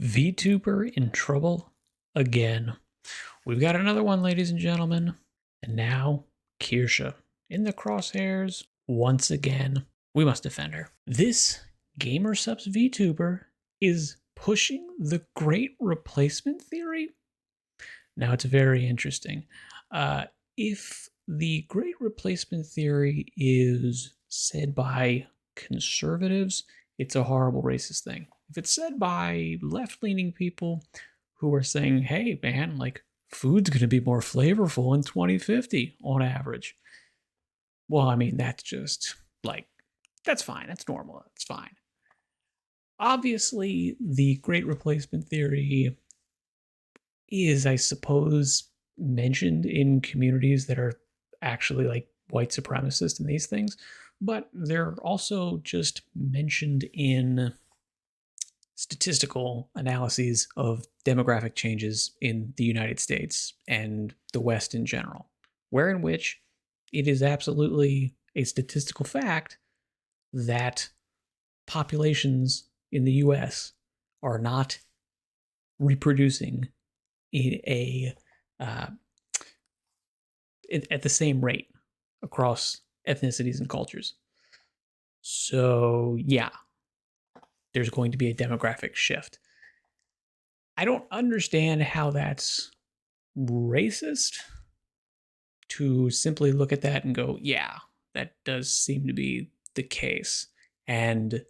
VTuber in trouble again. We've got another one, ladies and gentlemen. And now, Kirsha in the crosshairs once again. We must defend her. This Gamer Subs VTuber is pushing the great replacement theory. Now, it's very interesting. If the great replacement theory is said by conservatives, it's a horrible racist thing. If it's said by left-leaning people who are saying, hey, man, like, food's going to be more flavorful in 2050 on average. Well, I mean, that's just, like, that's fine. That's normal. That's fine. Obviously, the great replacement theory is, I suppose, mentioned in communities that are actually, like, white supremacist and these things, but they're also just mentioned in statistical analyses of demographic changes in the United States and the West in general, where in which it is absolutely a statistical fact that populations in the US are not reproducing in a at the same rate across ethnicities and cultures. So yeah, there's going to be a demographic shift. I don't understand how that's racist to simply look at that and go, yeah, that does seem to be the case. And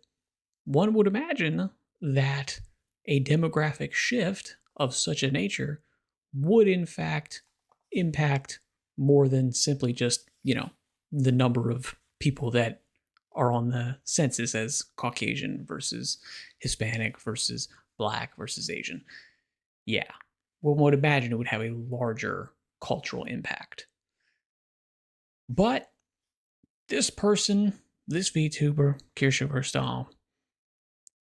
one would imagine that a demographic shift of such a nature would in fact impact more than simply just, the number of people that are on the census as Caucasian versus Hispanic versus Black versus Asian. Yeah, one would imagine it would have a larger cultural impact. But this person, this VTuber, Kirsha Verstal,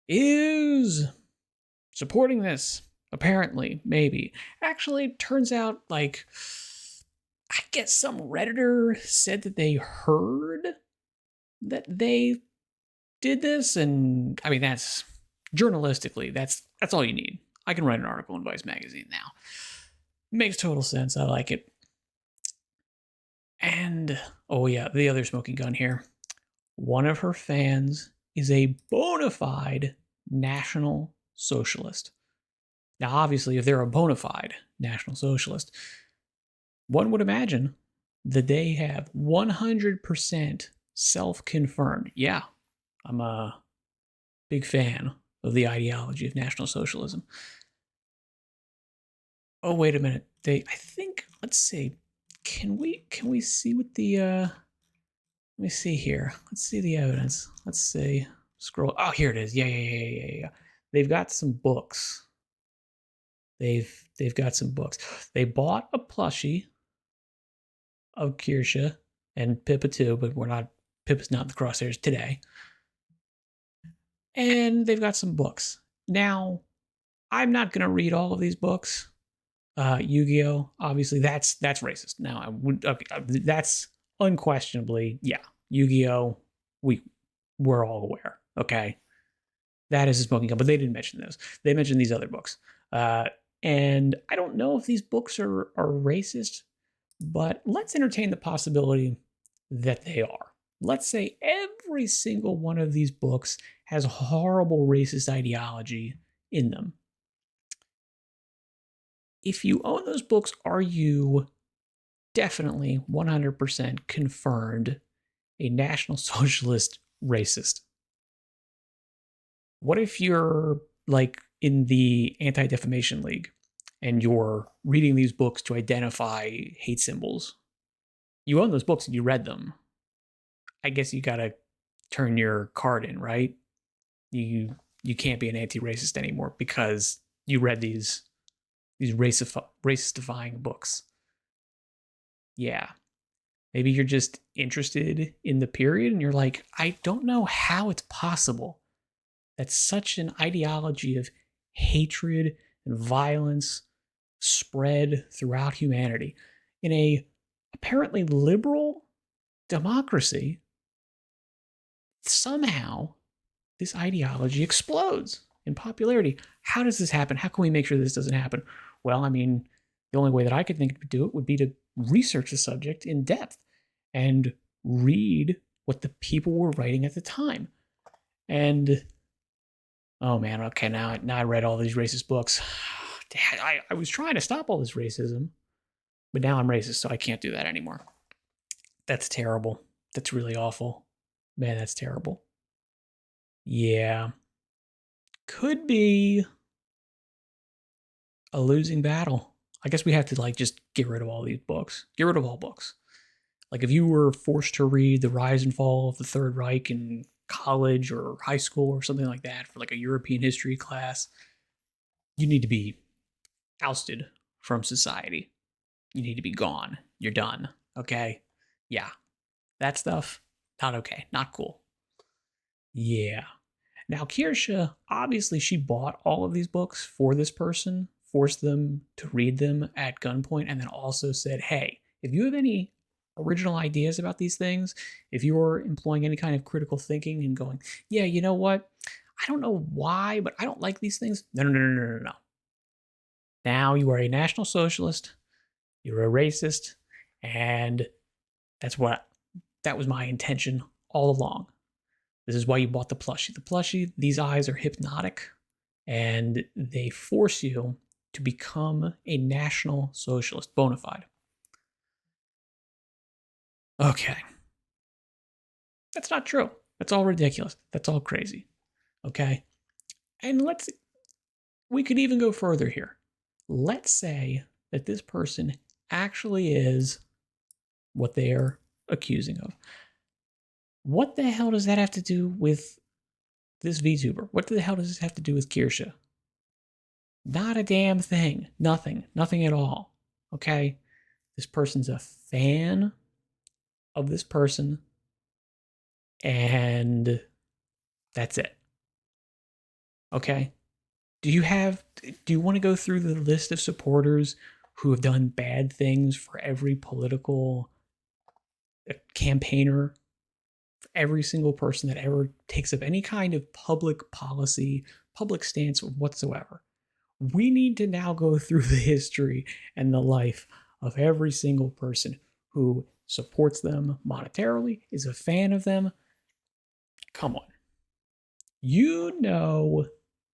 is supporting this. Apparently, maybe. Actually, it turns out, like, I guess some Redditor said that they heard that they did this, and I mean, that's journalistically, that's all you need. I can write an article in Vice Magazine now. Makes total sense. I like it. And oh yeah, the other smoking gun here. One of her fans is a bona fide National Socialist. Now, obviously, if they're a bona fide National Socialist, one would imagine that they have 100% self-confirmed. Yeah, I'm a big fan of the ideology of National Socialism. Oh, wait a minute. I think, let's see. Can we see what the, let me see here. Let's see the evidence. Let's see. Scroll. Oh, here it is. Yeah. They've got some books. They've got some books. They bought a plushie of Kirsha and Pippa too, but Pippa's not in the crosshairs today. And they've got some books. Now, I'm not going to read all of these books. Yu-Gi-Oh, obviously that's racist. Now, that's unquestionably, yeah. Yu-Gi-Oh, we're all aware. Okay, that is a smoking gun, but they didn't mention those. They mentioned these other books, and I don't know if these books are racist, but let's entertain the possibility that they are. Let's say every single one of these books has horrible racist ideology in them. If you own those books, are you definitely 100% confirmed a National Socialist racist? What if you're like in the Anti-Defamation League and you're reading these books to identify hate symbols? You own those books and you read them. I guess you gotta turn your card in, right? You can't be an anti-racist anymore because you read these racist-defying books. Yeah. Maybe you're just interested in the period and you're like, I don't know how it's possible that such an ideology of hatred and violence spread throughout humanity in a apparently liberal democracy. Somehow this ideology explodes in popularity. How does this happen? How can we make sure this doesn't happen? Well, I mean, the only way that I could think to do it would be to research the subject in depth and read what the people were writing at the time. And oh man, okay, now I read all these racist books. I was trying to stop all this racism, but now I'm racist, so I can't do that anymore. That's terrible. That's really awful. Man, that's terrible. Yeah. Could be a losing battle. I guess we have to like just get rid of all these books. Get rid of all books. Like if you were forced to read The Rise and Fall of the Third Reich in college or high school or something like that for like a European history class, you need to be ousted from society. You need to be gone. You're done. Okay? Yeah. That stuff, not okay. Not cool. Yeah. Now, Kirsha, obviously, she bought all of these books for this person, forced them to read them at gunpoint, and then also said, hey, if you have any original ideas about these things, if you're employing any kind of critical thinking and going, yeah, you know what? I don't know why, but I don't like these things. No. Now you are a National Socialist, you're a racist, and that was my intention all along. This is why you bought the plushie. The plushie, these eyes are hypnotic and they force you to become a National Socialist, bona fide. Okay. That's not true. That's all ridiculous. That's all crazy. Okay. And we could even go further here. Let's say that this person actually is what they are accusing of. What the hell does that have to do with this VTuber? What the hell does this have to do with Kirsha? Not a damn thing. Nothing. Nothing at all. Okay? This person's a fan of this person, and that's it. Okay? Do you want to go through the list of supporters who have done bad things for every political campaigner, for every single person that ever takes up any kind of public policy, public stance whatsoever? We need to now go through the history and the life of every single person who supports them monetarily, is a fan of them. Come on. You know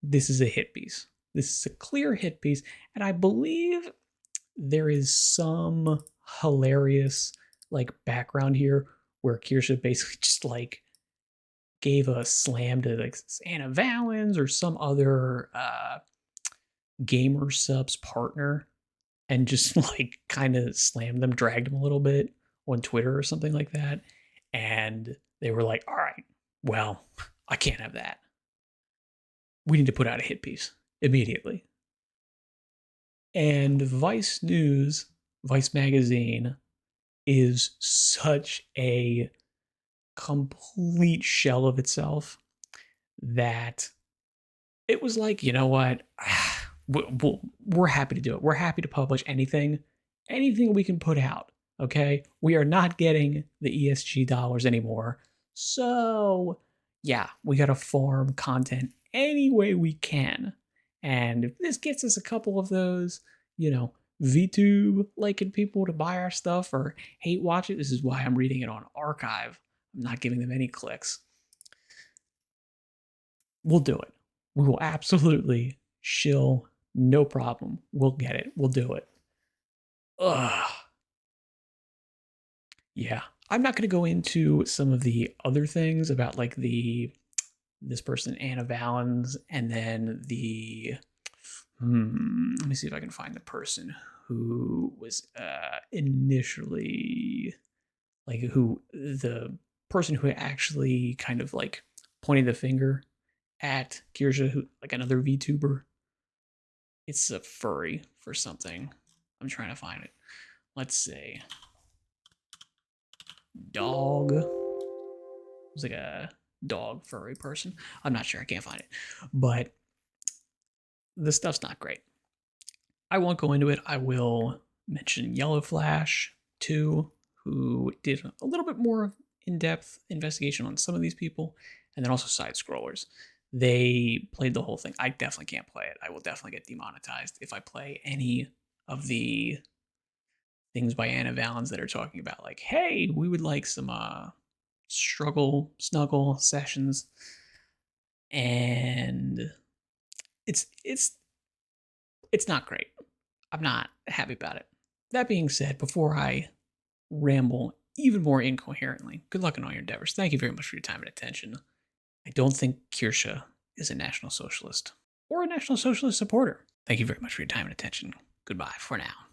this is a hit piece. This is a clear hit piece. And I believe there is some hilarious like background here where Kirsha basically just like gave a slam to like Anna Valens or some other gamer subs partner and just like kind of slammed them, dragged them a little bit on Twitter or something like that. And they were like, all right, well, I can't have that. We need to put out a hit piece immediately. And Vice News, Vice Magazine, is such a complete shell of itself that it was like, you know what? We're happy to do it. We're happy to publish anything we can put out. Okay, we are not getting the ESG dollars anymore, so yeah, we got to farm content any way we can. And if this gets us a couple of those, VTube liking people to buy our stuff or hate watch it, this is why I'm reading it on archive. I'm not giving them any clicks. We'll do it. We will absolutely shill, no problem. We'll get it. We'll do it. Ugh. Yeah. I'm not going to go into some of the other things about like this person, Anna Valens, and then let me see if I can find the person who was initially the person who actually kind of like pointed the finger at Kirsha, who like another VTuber. It's a furry for something. I'm trying to find it. Let's see. Dog. It was like a dog furry person. I'm not sure. I can't find it. But the stuff's not great. I won't go into it. I will mention Yellow Flash too, who did a little bit more in-depth investigation on some of these people, and then also side scrollers. They played the whole thing. I definitely can't play it. I will definitely get demonetized if I play any of the things by Anna Valens that are talking about, like, hey, we would like some struggle snuggle sessions. And it's it's not great. I'm not happy about it. That being said, before I ramble even more incoherently, good luck in all your endeavors. Thank you very much for your time and attention. I don't think Kirsche is a National Socialist or a National Socialist supporter. Thank you very much for your time and attention. Goodbye for now.